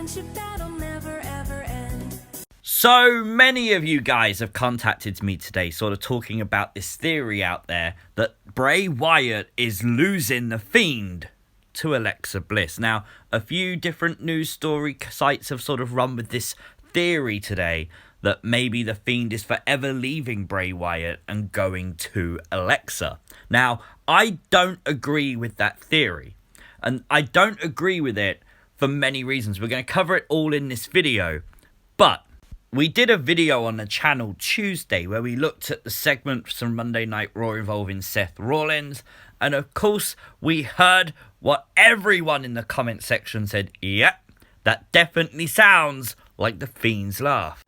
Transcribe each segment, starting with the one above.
friendship that'll never ever end. So many of you guys have contacted me today sort of talking about this theory out there that Bray Wyatt is losing the Fiend to Alexa Bliss. Now, a few different news story sites have sort of run with this theory today that maybe the Fiend is forever leaving Bray Wyatt and going to Alexa. Now, I don't agree with that theory, and I don't agree with it for many reasons. We're going to cover it all in this video, but we did a video on the channel Tuesday where we looked at the segments from Monday Night Raw involving Seth Rollins, and of course we heard what everyone in the comment section said. Yep, that definitely sounds like the Fiend's laugh.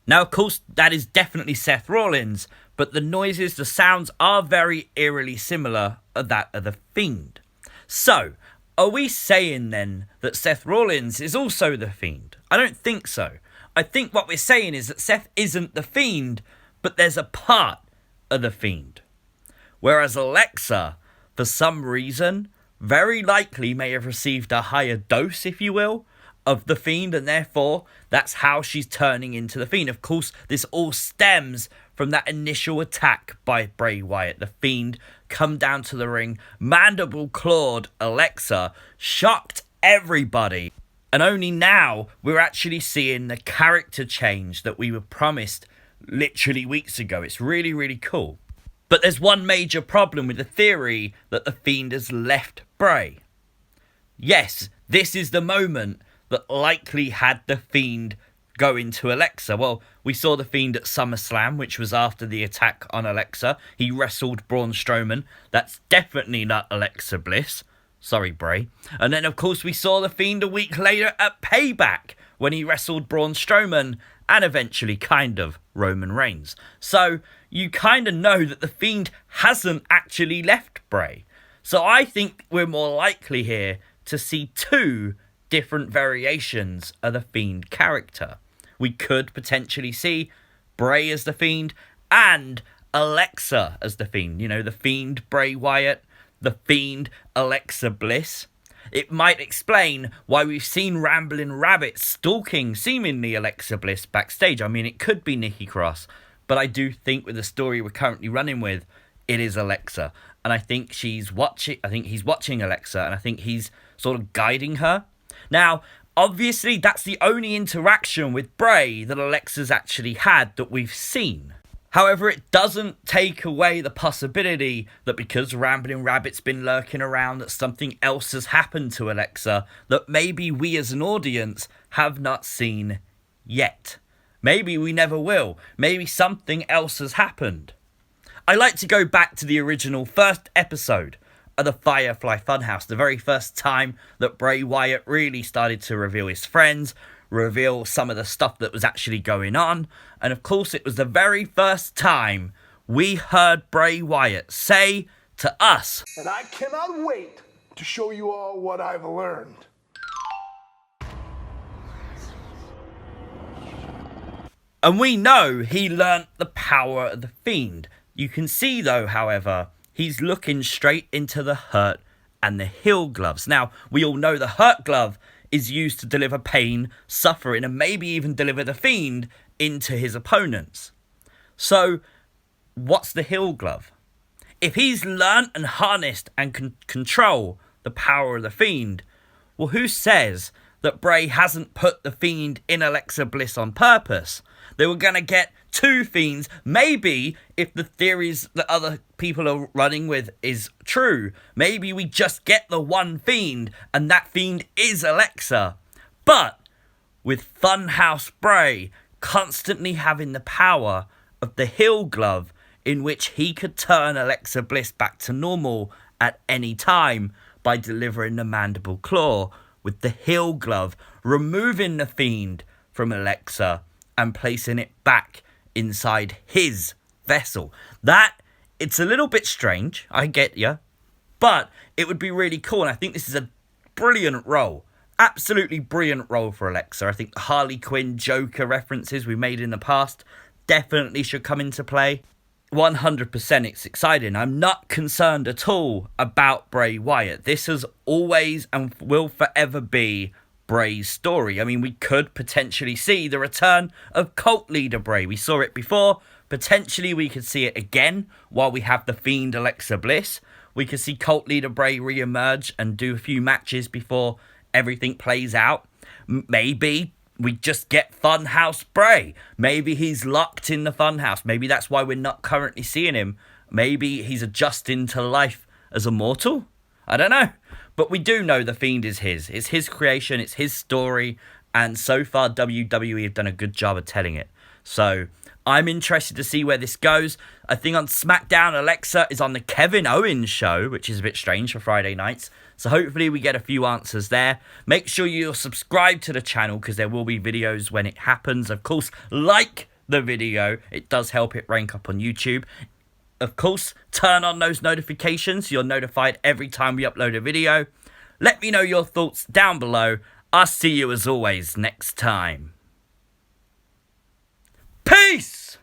Now, of course, that is definitely Seth Rollins, but the noises, the sounds are very eerily similar to that of the Fiend. So, are we saying then that Seth Rollins is also the Fiend? I don't think so. I think what we're saying is that Seth isn't the Fiend, but there's a part of the Fiend. Whereas Alexa, for some reason, very likely may have received a higher dose, if you will, of the Fiend, and therefore that's how she's turning into the Fiend. Of course, this all stems from that initial attack by Bray Wyatt. The Fiend come down to the ring, mandible clawed Alexa, shocked everybody, and only now we're actually seeing the character change that we were promised literally weeks ago. It's really, really cool. But there's one major problem with the theory that the Fiend has left Bray. Yes, this is the moment that likely had the Fiend go into Alexa. Well, we saw the Fiend at SummerSlam, which was after the attack on Alexa. He wrestled Braun Strowman. That's definitely not Alexa Bliss. Sorry, Bray. And then, of course, we saw the Fiend a week later at Payback when he wrestled Braun Strowman and eventually kind of Roman Reigns. So you kind of know that the Fiend hasn't actually left Bray. So I think we're more likely here to see two different variations of the Fiend character. We could potentially see Bray as the Fiend and Alexa as the Fiend. You know, the Fiend Bray Wyatt, the Fiend Alexa Bliss. It might explain why we've seen Rambling Rabbit stalking seemingly Alexa Bliss backstage. I mean, it could be Nikki Cross, but I do think with the story we're currently running with, it is Alexa. And I think he's watching Alexa, and I think he's sort of guiding her. Now, obviously, that's the only interaction with Bray that Alexa's actually had that we've seen. However, it doesn't take away the possibility that because Rambling Rabbit's been lurking around, that something else has happened to Alexa that maybe we as an audience have not seen yet. Maybe we never will. Maybe something else has happened. I like to go back to the original first episode of the Firefly funhouse, the very first time that Bray Wyatt really started to reveal his friends, reveal some of the stuff that was actually going on, and of course it was the very first time we heard Bray Wyatt say to us, "And I cannot wait to show you all what I've learned." And we know he learnt the power of the Fiend. You can see though, however, he's looking straight into the hurt and the heal gloves. Now, we all know the hurt glove is used to deliver pain, suffering, and maybe even deliver the Fiend into his opponents. So, what's the heal glove? If he's learnt and harnessed and can control the power of the Fiend, well, who says that Bray hasn't put the Fiend in Alexa Bliss on purpose? They were going to get two Fiends. Maybe if the theories that other people are running with is true, maybe we just get the one Fiend and that Fiend is Alexa. But with Funhouse Bray constantly having the power of the heal glove in which he could turn Alexa Bliss back to normal at any time by delivering the mandible claw, with the heal glove removing the Fiend from Alexa and placing it back inside his vessel. It's a little bit strange, I get you, but it would be really cool, and I think this is a brilliant role. Absolutely brilliant role for Alexa. I think the Harley Quinn Joker references we made in the past definitely should come into play. 100% it's exciting. I'm not concerned at all about Bray Wyatt. This has always and will forever be Bray's story. I mean, we could potentially see the return of cult leader Bray. We saw it before. Potentially we could see it again while we have the Fiend Alexa Bliss. We could see cult leader Bray re-emerge and do a few matches before everything plays out. Maybe we just get Funhouse Bray. Maybe he's locked in the Funhouse. Maybe that's why we're not currently seeing him. Maybe he's adjusting to life as a mortal. I don't know. But we do know the Fiend is his. It's his creation. It's his story. And so far, WWE have done a good job of telling it. So I'm interested to see where this goes. I think on SmackDown, Alexa is on the Kevin Owens show, which is a bit strange for Friday nights. So hopefully we get a few answers there. Make sure you're subscribed to the channel because there will be videos when it happens. Of course, like the video. It does help it rank up on YouTube. Of course, turn on those notifications so you're notified every time we upload a video. Let me know your thoughts down below. I'll see you as always next time. Peace!